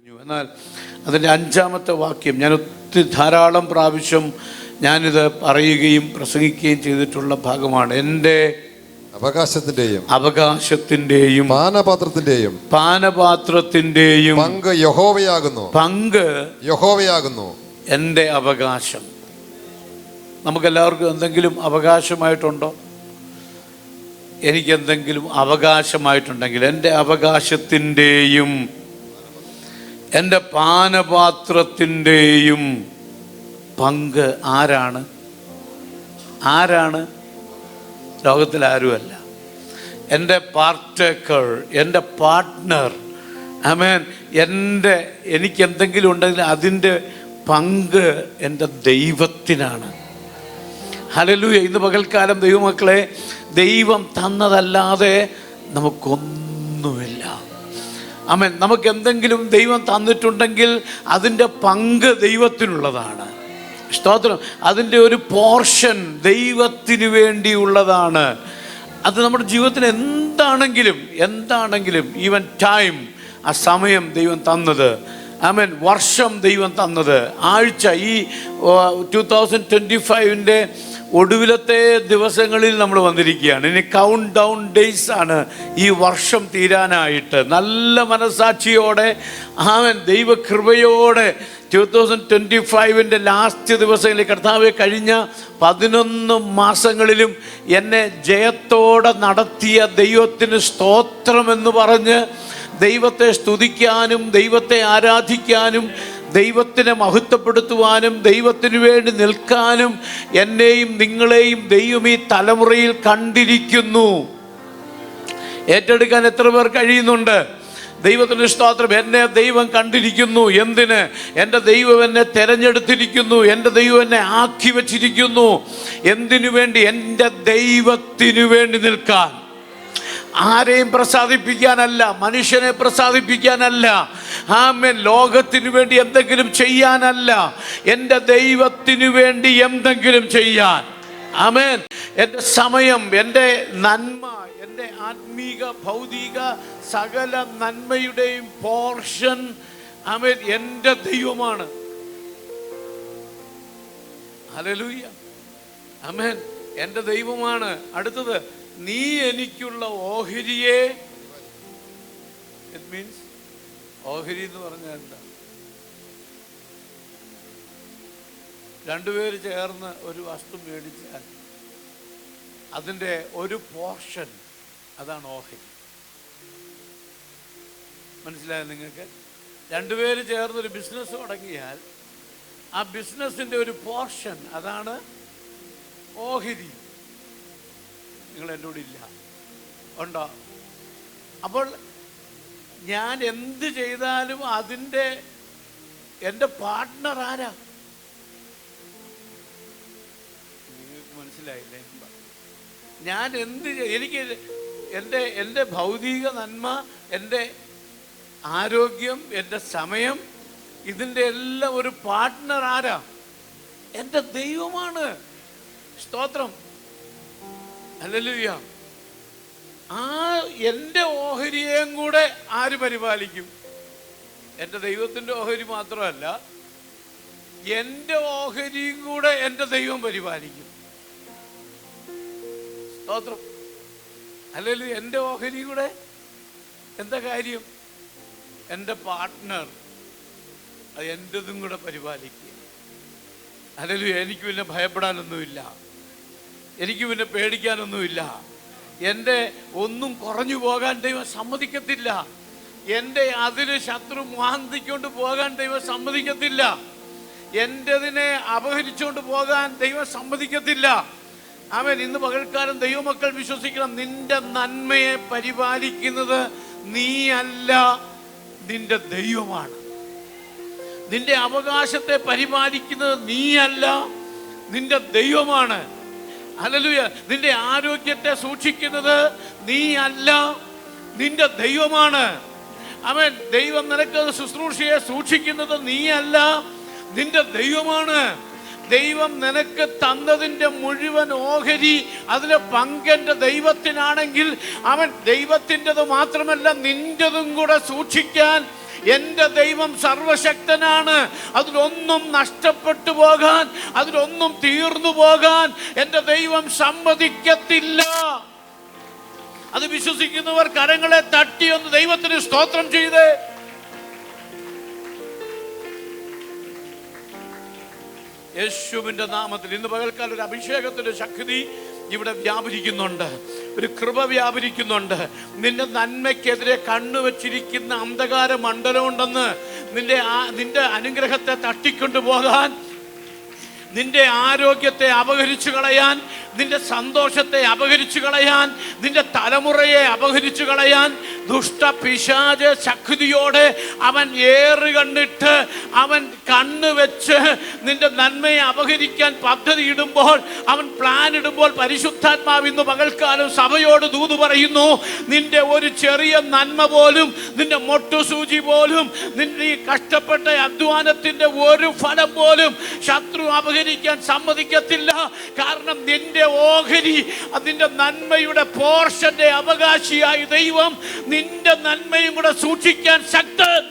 എന്നാൽ അതിൻ്റെ 5-ാമത്തെ വാക്യം ഞാൻ ധാരാളം പ്രാവശ്യം ഞാനിത് പറയുകയും പ്രസംഗിക്കുകയും ചെയ്തിട്ടുള്ള ഭാഗമാണ്. എൻ്റെ അവകാശത്തിൻ്റെയും പാനപാത്രത്തിൻ്റെയും പങ്ക് യഹോവയാകുന്നു. എൻ്റെ അവകാശം. നമുക്കെല്ലാവർക്കും എന്തെങ്കിലും അവകാശമായിട്ടുണ്ടോ? എനിക്കെന്തെങ്കിലും അവകാശമായിട്ടുണ്ടെങ്കിൽ എൻ്റെ അവകാശത്തിൻ്റെയും എൻ്റെ പാനപാത്രത്തിൻ്റെയും പങ്ക് ആരാണ്? ലോകത്തിൽ ആരുമല്ല. എൻ്റെ പാർട്ടേക്കർ, എൻ്റെ പാർട്ട്ണർ, ആമേൻ. എനിക്കെന്തെങ്കിലും ഉണ്ടെങ്കിൽ അതിൻ്റെ പങ്ക് എൻ്റെ ദൈവത്തിനാണ്. ഹല്ലേലൂയ. ഇന്ന് പകൽക്കാലം ദൈവമക്കളെ, ദൈവം തന്നതല്ലാതെ നമുക്കൊന്നുമില്ല. ആമേൻ. നമുക്കെന്തെങ്കിലും ദൈവം തന്നിട്ടുണ്ടെങ്കിൽ അതിൻ്റെ പങ്ക് ദൈവത്തിനുള്ളതാണ്. സ്തോത്രം. അതിൻ്റെ ഒരു പോർഷൻ ദൈവത്തിന് വേണ്ടിയുള്ളതാണ്. അത് നമ്മുടെ ജീവിതത്തിൽ എന്താണെങ്കിലും ഈവൻ ടൈം, ആ സമയം ദൈവം തന്നത്, ആമേൻ, വർഷം ദൈവം തന്നത്, ആഴ്ച, ഈ 2025 ഒടുവിലത്തെ ദിവസങ്ങളിൽ നമ്മൾ വന്നിരിക്കുകയാണ്. ഇനി കൗണ്ട് ഡൗൺ ഡേയ്സ് ആണ് ഈ വർഷം തീരാനായിട്ട്. നല്ല മനസാക്ഷിയോടെ, ആമേൻ, ദൈവകൃപയോടെ 2025 ലാസ്റ്റ് ദിവസങ്ങളിൽ കർത്താവെ, കഴിഞ്ഞ 11 മാസങ്ങളിലും എന്നെ ജയത്തോടെ നടത്തിയ ദൈവത്തിന് സ്തോത്രമെന്ന് പറഞ്ഞ് ദൈവത്തെ സ്തുതിക്കാനും ദൈവത്തെ ആരാധിക്കാനും ദൈവത്തിനെ മഹത്വപ്പെടുത്തുവാനും ദൈവത്തിന് വേണ്ടി നിൽക്കാനും എന്നെയും നിങ്ങളെയും ദൈവം ഈ തലമുറയിൽ കണ്ടിരിക്കുന്നു. ഏറ്റെടുക്കാൻ എത്ര പേർ കഴിയുന്നുണ്ട്? ദൈവത്തിന് സ്തോത്രം. എന്നെ ദൈവം കണ്ടിരിക്കുന്നു. എന്തിന്? എൻ്റെ ദൈവം എന്നെ തെരഞ്ഞെടുത്തിരിക്കുന്നു. എൻ്റെ ദൈവം എന്നെ ആക്കി വച്ചിരിക്കുന്നു. എന്തിനു വേണ്ടി? എൻ്റെ ദൈവത്തിനു വേണ്ടി നിൽക്കാൻ. ആരെയും പ്രസാദിപ്പിക്കാനല്ല, മനുഷ്യനെ പ്രസാദിപ്പിക്കാനല്ല, ആമേൻ, ലോകത്തിനു വേണ്ടി എന്തെങ്കിലും ചെയ്യാനല്ല, എൻ്റെ ദൈവത്തിനു വേണ്ടി എന്തെങ്കിലും ചെയ്യാൻ. ആമേൻ. എൻ്റെ സമയം, എൻ്റെ നന്മ, എൻ്റെ ആത്മീക ഭൗതിക സകല നന്മയുടെയും പോർഷൻ, ആമേൻ, എൻ്റെ ദൈവമാണ്. ഹല്ലേലൂയ. ആമേൻ. എൻ്റെ ദൈവമാണ്. അടുത്തത്, നീ എനിക്കുള്ള ഓഹരിയെ, ഇറ്റ് മീൻസ്, ഓഹരി എന്ന് പറഞ്ഞാൽ എന്താ? രണ്ടുപേര് ചേർന്ന് ഒരു വസ്തു മേടിച്ചാൽ അതിൻ്റെ ഒരു പോർഷൻ, അതാണ് ഓഹരി. മനസ്സിലായോ നിങ്ങൾക്ക്? രണ്ടുപേര് ചേർന്നൊരു ബിസിനസ് തുടങ്ങിയാൽ ആ ബിസിനസ്സിൻ്റെ ഒരു പോർഷൻ, അതാണ് ഓഹരി. നിങ്ങൾ എൻ്റെ കൂടെ ഇല്ല, ഉണ്ടോ? അപ്പോൾ ഞാൻ എന്ത് ചെയ്താലും അതിൻ്റെ എൻ്റെ പാർട്ട്ണർ ആരാ? നിങ്ങൾക്ക് മനസ്സിലായില്ലേ? ഞാൻ എനിക്ക് എൻ്റെ ഭൗതിക നന്മ, എൻ്റെ ആരോഗ്യം, എൻ്റെ സമയം, ഇതിൻ്റെ എല്ലാം ഒരു പാർട്ട്ണർ ആരാ? എൻ്റെ ദൈവമാണ്. സ്തോത്രം. ഹല്ലേലൂയ. ആ എൻ്റെ ഓഹരിയേയും കൂടെ ആര് പരിപാലിക്കും? എൻ്റെ ദൈവത്തിൻ്റെ ഓഹരി മാത്രമല്ല, എൻ്റെ ഓഹരിയും കൂടെ എൻ്റെ ദൈവം പരിപാലിക്കും. സ്തോത്രം. ഹല്ലേലൂയ. എൻ്റെ ഓഹരി കൂടെ എന്താ കാര്യം? എൻ്റെ പാർട്ട്ണർ, അത് എൻ്റെതും കൂടെ പരിപാലിക്കുക. ഹല്ലേലൂയ. എനിക്ക് പിന്നെ ഭയപ്പെടാനൊന്നുമില്ല, എനിക്ക് പിന്നെ പേടിക്കാനൊന്നുമില്ല. എൻ്റെ ഒന്നും കുറഞ്ഞു പോകാൻ ദൈവം സമ്മതിക്കത്തില്ല. എൻ്റെ അതിന് ശത്രു മാന്തിക്കൊണ്ട് പോകാൻ ദൈവം സമ്മതിക്കത്തില്ല. എൻ്റെതിനെ അപഹരിച്ചുകൊണ്ട് പോകാൻ ദൈവം സമ്മതിക്കത്തില്ല. ആമേൻ. ഇന്ന് പകൽക്കാലം ദൈവമക്കൾ വിശ്വസിക്കണം, നിന്റെ നന്മയെ പരിപാലിക്കുന്നത് നീയല്ല, നിന്റെ ദൈവമാണ്. നിന്റെ അവകാശത്തെ പരിപാലിക്കുന്നത് നീയല്ല, നിന്റെ ദൈവമാണ്. ഹല്ലേലൂയ. നിന്റെ ആരോഗ്യത്തെ സൂക്ഷിക്കുന്നത് നീ അല്ല, നിന്റെ ദൈവമാണ്. ആമേൻ. ദൈവം നിനക്ക് ശുശ്രൂഷയെ സൂക്ഷിക്കുന്നത് നീ അല്ല, നിന്റെ ദൈവമാണ്. ദൈവം നിനക്ക് തന്നതിൻ്റെ മുഴുവൻ ഓഹരി, അതിലെ പങ്കെൻ്റെ ദൈവത്തിനാണെങ്കിൽ അവൻ ദൈവത്തിൻ്റെത് മാത്രമല്ല നിൻ്റെതും കൂടെ സൂക്ഷിക്കാൻ എൻ്റെ ദൈവം സർവശക്തനാണ്. അതിലൊന്നും നഷ്ടപ്പെട്ടു പോകാൻ, അതിലൊന്നും തീർന്നു പോകാൻ എൻ്റെ ദൈവം സമ്മതിക്കത്തില്ല. അത് വിശ്വസിക്കുന്നവർ കരങ്ങളെ തട്ടി ഒന്ന് ദൈവത്തിന് സ്തോത്രം ചെയ്ത് യേശുവിൻ്റെ നാമത്തിൽ ഇന്ന് പകൽക്കാലം ഒരു അഭിഷേകത്തിന്റെ ശക്തി ഇവിടെ വ്യാപരിക്കുന്നുണ്ട്, ഒരു കൃപ വ്യാപരിക്കുന്നുണ്ട്. നിന്റെ നന്മയ്ക്കെതിരെ കണ്ണുവച്ചിരിക്കുന്ന അന്ധകാര മണ്ഡലമുണ്ടെന്ന് നിന്റെ അനുഗ്രഹത്തെ തട്ടിക്കൊണ്ടുപോകാൻ, നിന്റെ ആരോഗ്യത്തെ അപഹരിച്ചു കളയാൻ, നിന്റെ സന്തോഷത്തെ അപഹരിച്ചു കളയാൻ, നിന്റെ തലമുറയെ അപഹരിച്ചു കളയാൻ ദുഷ്ട പിശാച് ശക്തിയോടെ അവൻ ഏറ് കണ്ടിട്ട് അവൻ കണ്ണുവെച്ച് നിന്റെ നന്മയെ അപഹരിക്കാൻ പദ്ധതി ഇടുമ്പോൾ, അവൻ പ്ലാൻ ഇടുമ്പോൾ, പരിശുദ്ധാത്മാവ് ഇന്ന് പകൽക്കാലം സഭയോട് ദൂത് പറയുന്നു, നിന്റെ ഒരു ചെറിയ നന്മ പോലും, നിന്റെ മൊട്ടുസൂചി പോലും, നിന്റെ ഈ കഷ്ടപ്പെട്ട അധ്വാനത്തിന്റെ ഒരു ഫലം പോലും ശത്രു അപഹരിക്കാൻ സമ്മതിക്കത്തില്ല. കാരണം നിന്റെ ഓഹരി, അതിന്റെ നന്മയുടെ പോർഷന്റെ അവകാശിയായി ദൈവം നിന്റെ നന്മയും കൂടെ സൂക്ഷിക്കാൻ ശക്തൻ.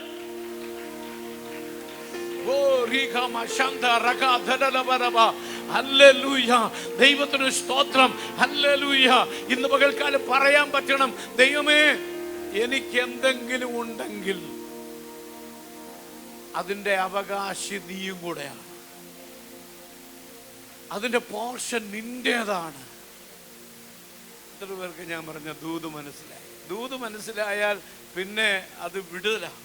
ദൈവത്തിന് സ്തോത്രം. ഹല്ലേലൂയ. ഇന്ന് പകൽക്കാലം പറയാൻ പറ്റണം, ദൈവമേ എനിക്ക് എന്തെങ്കിലും ഉണ്ടെങ്കിൽ അതിന്റെ അവകാശി നീയും കൂടെയാണ്, അതിന്റെ പോർഷൻ നിന്റേതാണ്. എത്ര പേർക്ക് ഞാൻ പറഞ്ഞ ദൂത് മനസ്സിലായി? ദൂത് മനസ്സിലായാൽ പിന്നെ അത് വിടുതലാണ്,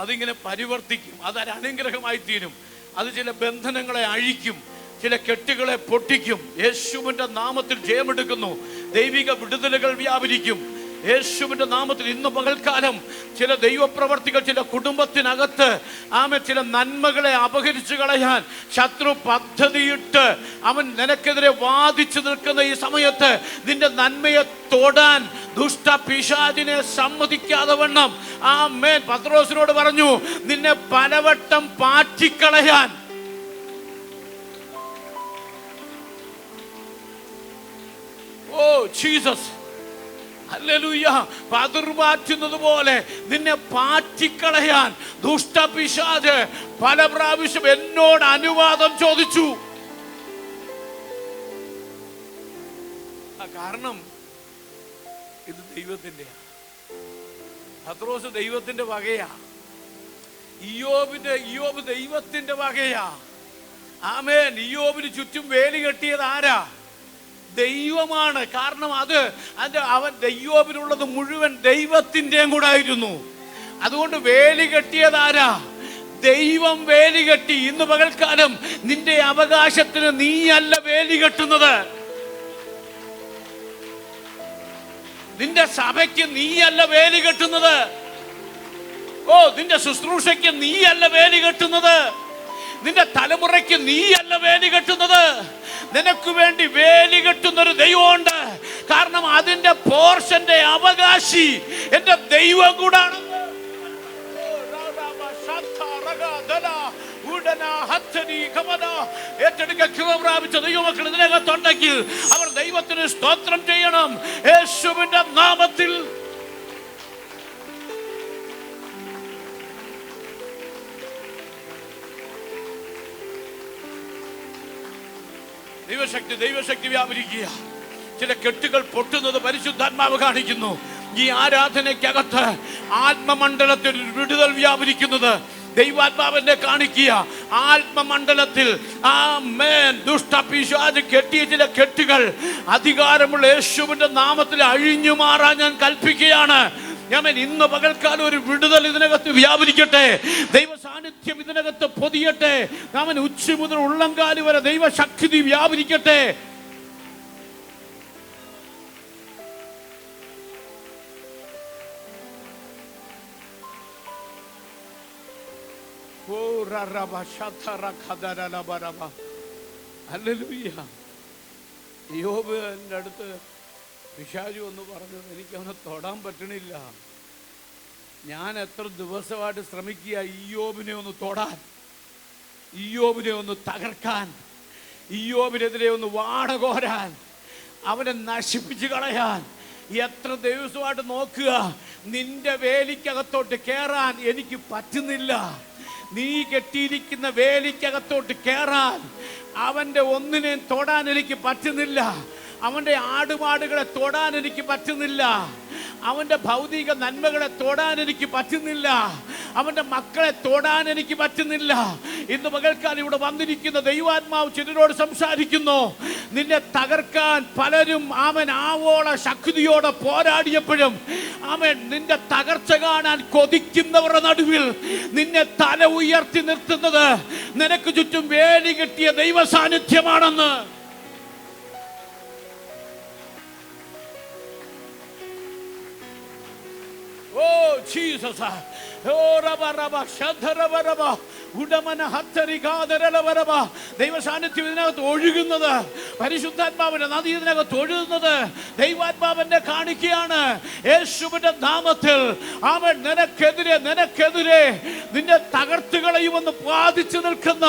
അതിങ്ങനെ പരിവർത്തിക്കും, അതൊരു അനുഗ്രഹമായി തീരും. അത് ചില ബന്ധനങ്ങളെ അഴിക്കും, ചില കെട്ടുകളെ പൊട്ടിക്കും. യേശുവിന്റെ നാമത്തിൽ ജയമെടുക്കുന്നു. ദൈവിക വിടുതലുകൾ വ്യാപരിക്കും യേശുവിന്റെ നാമത്തിൽ. ഇന്ന് പകൽക്കാലം ചില ദൈവപ്രവർത്തികൾ ചില കുടുംബത്തിനകത്ത് ചില നന്മകളെ അപഹരിച്ചു കളയാൻ ശത്രു പദ്ധതിയിട്ട് അവൻ നിനക്കെതിരെ വാദിച്ചു നിൽക്കുന്ന ഈ സമയത്ത് നിന്റെ നന്മയെ തൊടാൻ ദുഷ്ട പിശാചിനെ സമ്മതിക്കാതെ വണ്ണം പത്രോസിനോട് പറഞ്ഞു, നിന്നെ പലവട്ടം പാറ്റിക്കളയാൻ. Oh Jesus, hallelujah. പതിർമാറ്റുന്നത് പോലെ നിന്നെ പാറ്റിക്കളയാൻ ദുഷ്ടപിശാച് പല പ്രാവശ്യം എന്നോട് അനുവാദം ചോദിച്ചു. കാരണം ഇത് ദൈവത്തിന്റെ, പത്രോസ് ദൈവത്തിന്റെ വകയാ, ഇയ്യോബ് ദൈവത്തിന്റെ വകയാ. ആമേൻ. ഇയ്യോബിന് ചുറ്റും വേലി കെട്ടിയത് ആരാ? ദൈവമാണ്. കാരണം അവൻ ഇയ്യോബിനുള്ളത് മുഴുവൻ ദൈവത്തിൻ്റെയും കൂടെ ആയിരുന്നു. അതുകൊണ്ട് വേലി കെട്ടിയതാരാ? ദൈവം വേലി കെട്ടി. ഇന്ന് പകൽക്കാലം നിന്റെ അവകാശത്തിന് നീയല്ല വേലി കെട്ടുന്നത്, നിന്റെ സഭയ്ക്ക് നീയല്ല വേലി കെട്ടുന്നത്, നിന്റെ ശുശ്രൂഷയ്ക്ക് നീയല്ല വേലി കെട്ടുന്നത്, നിന്റെ തലമുറയ്ക്ക് നീയല്ല വേലി കെട്ടുന്നത്. നിനക്ക് വേണ്ടി വേലി കെട്ടുന്നൊരു ദൈവമുണ്ട്. കാരണം അതിന്റെ പോർഷന്റെ അവകാശി എന്റെ ദൈവം കൂടാണ്. പ്രാപിച്ച ദൈവമക്കൾ ഇതിനകത്തുണ്ടെങ്കിൽ അവർ ദൈവത്തിന് സ്തോത്രം ചെയ്യണം. യേശുവിന്റെ നാമത്തിൽ ദൈവശക്തി വ്യാപരിക്കുക. ചില കെട്ടുകൾ പൊട്ടുന്നത് പരിശുദ്ധാത്മാവ് കാണിക്കുന്നു. ഈ ആരാധനയ്ക്കകത്ത് ആത്മമണ്ഡലത്തിൽ വിടുതൽ വ്യാപരിക്കുന്നത് ദൈവാത്മാവിനെ കാണിക്കുക. ആത്മമണ്ഡലത്തിൽ ദുഷ്ടപിശാച് കെട്ടിയ ചില കെട്ടുകൾ അധികാരമുള്ള യേശുവിന്റെ നാമത്തിൽ അഴിഞ്ഞു മാറാൻ ഞാൻ കൽപ്പിക്കുകയാണ്. ഇന്ന് പകൽക്കാലം ഒരു വിടുതൽ ഇതിനകത്ത് വ്യാപരിക്കട്ടെ. ദൈവ സാന്നിധ്യം ഇതിനകത്ത് പൊതിയട്ടെ. ഉച്ച മുതൽ ഉള്ളംകാലി വരെ ദൈവശക്തി വ്യാപരിക്കട്ടെ. യോബ് എൻ്റെ അടുത്ത് പിശാചു എന്ന് പറഞ്ഞത് എനിക്കവനെ തൊടാൻ പറ്റണില്ല. ഞാൻ എത്ര ദിവസമായിട്ട് ശ്രമിക്കുക ഇയ്യോബിനെ ഒന്ന് തൊടാൻ, ഇയ്യോബിനെ ഒന്ന് തകർക്കാൻ, ഇയ്യോബിനെതിരെ ഒന്ന് വാടകോരാൻ, അവനെ നശിപ്പിച്ചു കളയാൻ. എത്ര ദിവസമായിട്ട് നോക്കുക, നിന്റെ വേലിക്കകത്തോട്ട് കയറാൻ എനിക്ക് പറ്റുന്നില്ല. നീ കെട്ടിയിരിക്കുന്ന വേലിക്കകത്തോട്ട് കയറാൻ, അവൻ്റെ ഒന്നിനെയും തൊടാൻ എനിക്ക് പറ്റുന്നില്ല. അവൻ്റെ ആടുമാടുകളെ തൊടാൻ എനിക്ക് പറ്റുന്നില്ല. അവൻ്റെ ഭൗതിക നന്മകളെ തൊടാൻ എനിക്ക് പറ്റുന്നില്ല. അവൻ്റെ മക്കളെ തൊടാൻ എനിക്ക് പറ്റുന്നില്ല. ഇന്ന് പകൽക്കാലം ഇവിടെ വന്നിരിക്കുന്ന ദൈവാത്മാവ് ചിലരോട് സംസാരിക്കുന്നു. നിന്നെ തകർക്കാൻ പലരും ആവോള ശക്തിയോടെ പോരാടിയപ്പോഴും നിന്റെ തകർച്ച കാണാൻ കൊതിക്കുന്നവരുടെ നടുവിൽ നിന്നെ തല ഉയർത്തി നിർത്തുന്നത് നിനക്ക് ചുറ്റും വേലി കെട്ടിയ ദൈവ സാന്നിധ്യമാണെന്ന്. ജീസസ്, ദൈവ സാന്നിധ്യം ഇതിനകത്ത് ഒഴുകുന്നത്, പരിശുദ്ധാത്മാവിന്റെ നദി ഇതിനകത്ത് ഒഴുകുന്നത് ദൈവാത്മാവിന്റെ കാണിക്കുകയാണ്. യേശുവിന്റെ നാമത്തിൽ അവൻ നിനക്കെതിരെ നിന്നെ തകർത്തുകളയുമെന്ന് വാദിച്ചു നിൽക്കുന്ന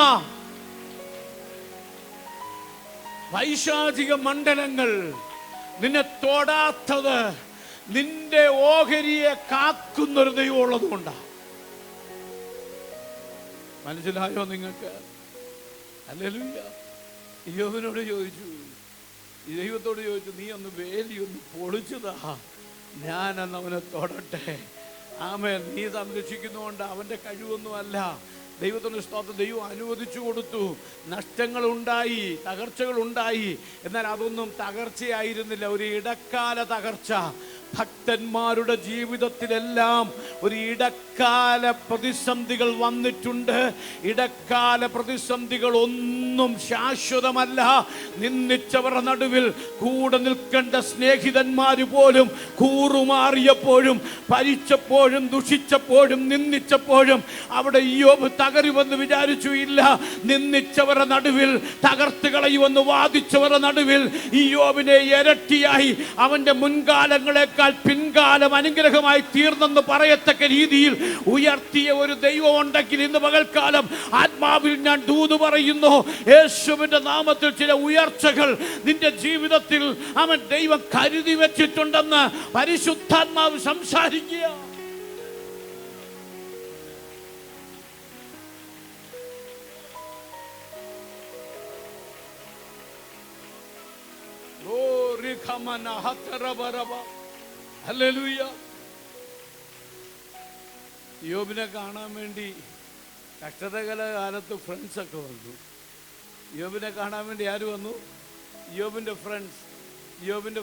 പൈശാചിക മണ്ഡലങ്ങൾ നിന്നെ തൊടാത്തത് നിന്റെ ഓഹരിയെ കാക്കുന്നൊരു ദൈവം ഉള്ളതുകൊണ്ടാണ്. മനസ്സിലായോ നിങ്ങൾക്ക്? ഹല്ലേലൂയ. യോബിനോട് ചോദിച്ചു, ഈ ദൈവത്തോട് ചോദിച്ചു, നീ ഒന്ന് വേലിയൊന്ന് പൊളിച്ചതാ, ഞാനന്ന് അവനെ തൊടട്ടെ. ആമേൻ. നീ സംരക്ഷിക്കുന്നതുകൊണ്ട് അവൻ്റെ കഴിവൊന്നുമല്ല. ദൈവത്തിൻ്റെ സ്തോത്രം. ദൈവം അനുവദിച്ചു കൊടുത്തു. നഷ്ടങ്ങളുണ്ടായി, തകർച്ചകളുണ്ടായി. എന്നാൽ അതൊന്നും തകർച്ചയായിരുന്നില്ല, ഒരു ഇടക്കാല തകർച്ച. ഭക്തന്മാരുടെ ജീവിതത്തിലെല്ലാം ഒരു ഇടക്കാല പ്രതിസന്ധികൾ വന്നിട്ടുണ്ട്. ഇടക്കാല പ്രതിസന്ധികൾ ഒന്നും ശാശ്വതമല്ല. നിന്ദിച്ചവരുടെ നടുവിൽ കൂടെ നിൽക്കേണ്ട സ്നേഹിതന്മാര് പോലും കൂറുമാറിയപ്പോഴും, ഭരിച്ചപ്പോഴും, ദുഷിച്ചപ്പോഴും, നിന്ദിച്ചപ്പോഴും അവിടെ യോബ് തകരുമെന്ന് വിചാരിച്ചു. ഇല്ല, നിന്ദിച്ചവരുടെ നടുവിൽ, തകർത്ത് കളയുമെന്ന് വാദിച്ചവരുടെ നടുവിൽ ഈ യോബിനെ ഇരട്ടിയായി അവന്റെ മുൻകാലങ്ങളെക്കാൾ പിൻകാലം അനുഗ്രഹമായി തീർന്നെന്ന് പറയത്തക്ക രീതിയിൽ ഉയർത്തിയ ഒരു ദൈവം ഉണ്ടെങ്കിൽ ഇന്ന് പകൽക്കാലം ആത്മാവിൽ ഞാൻ ദൂത് പറയുന്നു. യേശുവിന്റെ നാമത്തിൽ ചില ഉയർച്ചകൾ നിന്റെ ജീവിതത്തിൽ അവൻ ദൈവം കരുതി വെച്ചിട്ടുണ്ടെന്ന് പരിശുദ്ധാത്മാവ് സംസാരിക്കുക. ഹല്ലേലൂയ. യോബിനെ കാണാൻ വേണ്ടി കഷ്ടതകല കാലത്ത് ഫ്രണ്ട്സൊക്കെ വന്നു. യോബിനെ കാണാൻ വേണ്ടി ആര് വന്നു? യോബിൻ്റെ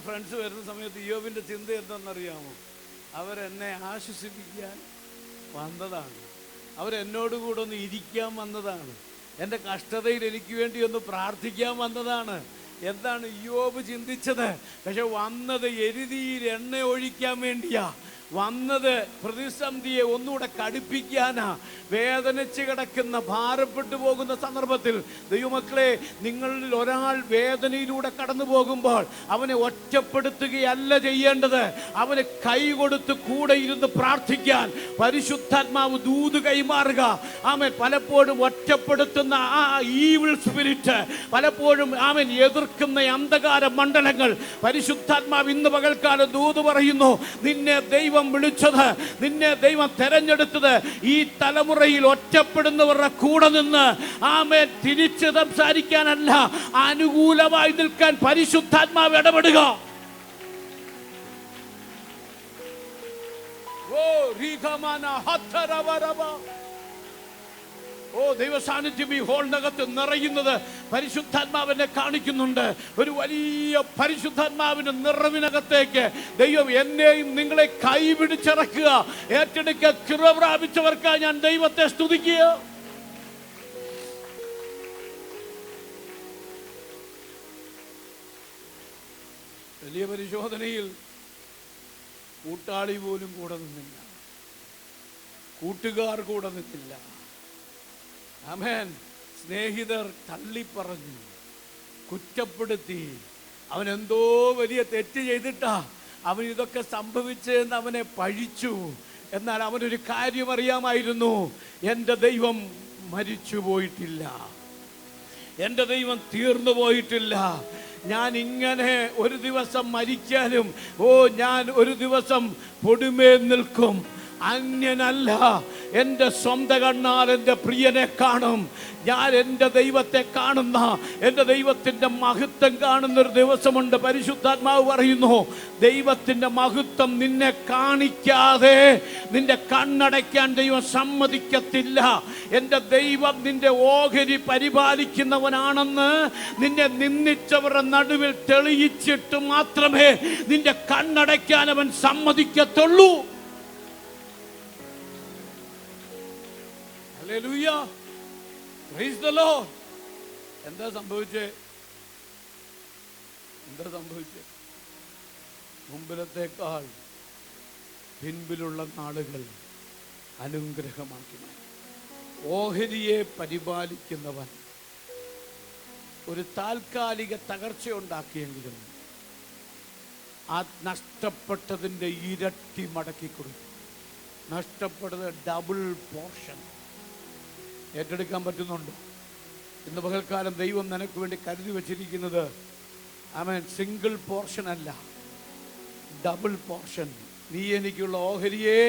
ഫ്രണ്ട്സ് വരുന്ന സമയത്ത് യോബിൻ്റെ ചിന്ത എന്താണെന്നറിയാമോ? അവരെന്നെ ആശ്വസിപ്പിക്കാൻ വന്നതാണ്. അവരെന്നോട് കൂടെ ഒന്ന് ഇരിക്കാൻ വന്നതാണ്. എൻ്റെ കഷ്ടതയിൽ എനിക്ക് വേണ്ടി ഒന്ന് പ്രാർത്ഥിക്കാൻ വന്നതാണ്. എന്താണ് യോബ് ചിന്തിച്ചത്? പക്ഷെ വന്നത് എരുതിയിൽ എണ്ണ ഒഴിക്കാൻ വേണ്ടിയാ വന്നത്. പ്രതിസന്ധിയെ ഒന്നുകൂടെ കടുപ്പിക്കാനാ. വേദനിച്ച് കിടക്കുന്ന, ഭാരപ്പെട്ടു പോകുന്ന സന്ദർഭത്തിൽ ദൈവമക്കളെ, നിങ്ങളിൽ ഒരാൾ വേദനയിലൂടെ കടന്നു പോകുമ്പോൾ അവനെ ഒറ്റപ്പെടുത്തുകയല്ല ചെയ്യേണ്ടത്. അവന് കൈ കൊടുത്ത് കൂടെ ഇരുന്ന് പ്രാർത്ഥിക്കാൻ പരിശുദ്ധാത്മാവ് ദൂത് കൈമാറുക. ആമേൻ. പലപ്പോഴും ഒറ്റപ്പെടുത്തുന്ന ആ ഈവിൾ സ്പിരിറ്റ്, പലപ്പോഴും ആമേൻ എതിർക്കുന്ന അന്ധകാര മണ്ഡലങ്ങൾ പരിശുദ്ധാത്മാവ് ഇന്ന് പകൽക്കാലം ദൂത് പറയുന്നു. നിന്നെ ദൈവം വിളിച്ചത്, നിന്നെ ദൈവം തെരഞ്ഞെടുത്തത് ഈ തലമുറയിൽ ഒറ്റപ്പെടുന്നവരുടെ കൂടെ നിന്ന് ആമേൻ തിരിച്ച് സംസാരിക്കാനല്ല, അനുകൂലമായി നിൽക്കാൻ പരിശുദ്ധാത്മാവ് ഇടപെടുക. ദൈവ സാന്നിധ്യം ഈ ഹോളിനകത്ത് നിറയുന്നത് പരിശുദ്ധാത്മാവിനെ കാണിക്കുന്നുണ്ട്. ഒരു വലിയ പരിശുദ്ധാത്മാവിന്റെ നിറവിനകത്തേക്ക് ദൈവം എന്നെയും നിങ്ങളെ കൈപിടിച്ചിറക്കുക. ഏറ്റെടുക്കുക. കൃപ പ്രാപിച്ചവർക്കായി ഞാൻ ദൈവത്തെ സ്തുതിക്കുക. വലിയ പരിശോധനയിൽ കൂട്ടാളി പോലും കൂടെ നിന്നില്ല, കൂട്ടുകാർ കൂടെ നിന്നില്ല. ആമേൻ. സ്നേഹിതർ തള്ളിപ്പറഞ്ഞു, കുറ്റപ്പെടുത്തി. അവൻ എന്തോ വലിയ തെറ്റ് ചെയ്തിട്ടാ അവൻ ഇതൊക്കെ സംഭവിച്ചെന്ന് അവനെ പഴിച്ചു. എന്നാൽ അവനൊരു കാര്യം അറിയാമായിരുന്നു, എൻ്റെ ദൈവം മരിച്ചു പോയിട്ടില്ല, എൻ്റെ ദൈവം തീർന്നു പോയിട്ടില്ല. ഞാൻ ഇങ്ങനെ ഒരു ദിവസം മരിക്കാനും ഞാൻ ഒരു ദിവസം പൊടിമേൽ നിൽക്കും. അന്യനല്ല, എൻ്റെ സ്വന്തം കണ്ണാൽ എൻ്റെ പ്രിയനെ കാണും. ഞാൻ എൻ്റെ ദൈവത്തെ കാണുന്ന, എൻ്റെ ദൈവത്തിൻ്റെ മഹത്വം കാണുന്നൊരു ദിവസമുണ്ട്. പരിശുദ്ധാത്മാവ് പറയുന്നു, ദൈവത്തിൻ്റെ മഹത്വം നിന്നെ കാണിക്കാതെ നിന്റെ കണ്ണടയ്ക്കാൻ ദൈവം സമ്മതിക്കത്തില്ല. എൻ്റെ ദൈവം നിന്റെ ഓഹരി പരിപാലിക്കുന്നവനാണെന്ന് നിന്നെ നിന്ദിച്ചവരുടെ നടുവിൽ തെളിയിച്ചിട്ട് മാത്രമേ നിന്റെ കണ്ണടയ്ക്കാൻ അവൻ സമ്മതിക്കത്തുള്ളൂ. Hallelujah. Praise the Lord. എന്താ സംഭവിച്ചേ? മുമ്പിലത്തേക്കാൾ പിൻപിലുള്ള നാളുകൾ അനുഗ്രഹമാക്കി മാറ്റി. ഓഹരിയെ പരിപാലിക്കുന്നവൻ ഒരു താൽക്കാലിക തകർച്ച ഉണ്ടാക്കിയെങ്കിലും ആ നഷ്ടപ്പെട്ടതിൻ്റെ ഇരട്ടി മടക്കി കൊടുക്കും. നഷ്ടപ്പെട്ടത് ഡബിൾ പോർഷൻ ഏറ്റെടുക്കാൻ പറ്റുന്നുണ്ടോ? ഇന്ന് പകൽക്കാലം ദൈവം നിനക്ക് വേണ്ടി കരുതി വച്ചിരിക്കുന്നത് ആമേൻ സിംഗിൾ പോർഷൻ അല്ല, ഡബിൾ പോർഷൻ. നീ എനിക്കുള്ള ഓഹരിയെ,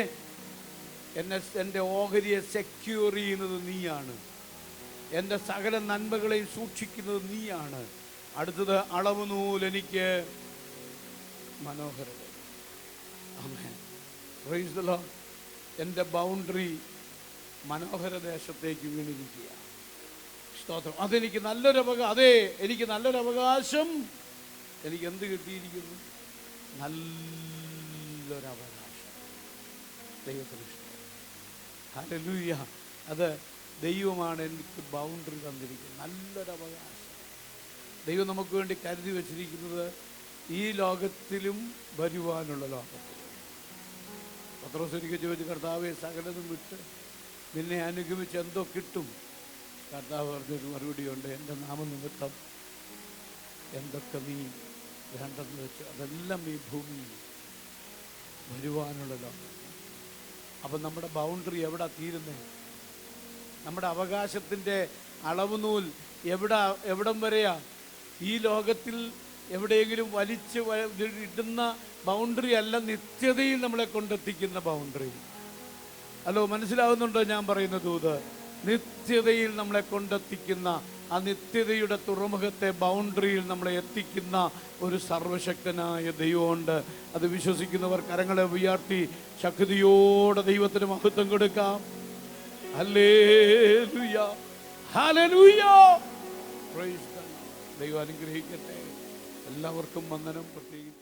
എൻ്റെ ഓഹരിയെ സെക്യൂർ ചെയ്യുന്നത് നീയാണ്. എൻ്റെ സകല നന്മകളെയും സൂക്ഷിക്കുന്നത് നീയാണ്. അടുത്തത് അളവ് നൂൽ എനിക്ക് മനോഹരത. ആമേൻ. Praise the lord. എൻ്റെ ബൗണ്ടറി മനോഹര ദേശത്തേക്ക് വീണിരിക്കുക. സ്തോത്രം. അതെനിക്ക് എനിക്ക് നല്ലൊരു അവകാശം. എനിക്ക് എന്ത് കിട്ടിയിരിക്കുന്നു? നല്ലൊരവകാശം. ദൈവത്തിന് ഇഷ്ടം. ഹല്ലേലൂയ. അത് ദൈവമാണ് എനിക്ക് ബൗണ്ടറി തന്നിരിക്കുന്നത്. നല്ലൊരവകാശം ദൈവം നമുക്ക് വേണ്ടി കരുതി വച്ചിരിക്കുന്നത് ഈ ലോകത്തിലും വരുവാനുള്ള ലോകത്തിലും. പത്രോസ് ഒരിക്കൽ ചോദിച്ചു, കർത്താവേ, സകലതും വിട്ട് നിന്നെ അനുഗമിച്ച് എന്തോ കിട്ടും? കർത്താവ് പറഞ്ഞൊരു മറുപടിയുണ്ട്, എൻ്റെ നാമനിമിത്തം എന്തൊക്കെ നീ വേണ്ടെന്ന് വെച്ചു അതെല്ലാം ഈ ഭൂമിയിൽ വരുവാനുള്ള ലോകം. അപ്പം നമ്മുടെ ബൗണ്ടറി എവിടെ തീരുന്നേ? നമ്മുടെ അവകാശത്തിൻ്റെ അളവ് നൂൽ എവിടം വരെയാ? ഈ ലോകത്തിൽ എവിടെയെങ്കിലും വലിച്ച് ഇടുന്ന ബൗണ്ടറി അല്ല, നിത്യതയിൽ നമ്മളെ കൊണ്ടെത്തിക്കുന്ന ബൗണ്ടറി. ഹലോ, മനസ്സിലാവുന്നുണ്ടോ ഞാൻ പറയുന്ന ദൂത്? നിത്യതയിൽ നമ്മളെ കൊണ്ടെത്തിക്കുന്ന ആ നിത്യതയുടെ തുറമുഖത്തെ ബൗണ്ടറിയിൽ നമ്മളെ എത്തിക്കുന്ന ഒരു സർവശക്തനായ ദൈവമുണ്ട്. അത് വിശ്വസിക്കുന്നവർ കരങ്ങളെ ഉയർത്തി ശക്തിയോടെ ദൈവത്തിന് മഹത്വം കൊടുക്കാം. Hallelujah, hallelujah. Price the Lord. ദൈവം അനുഗ്രഹിക്കട്ടെ. എല്ലാവർക്കും വന്ദനം. പ്രത്യേകിച്ച്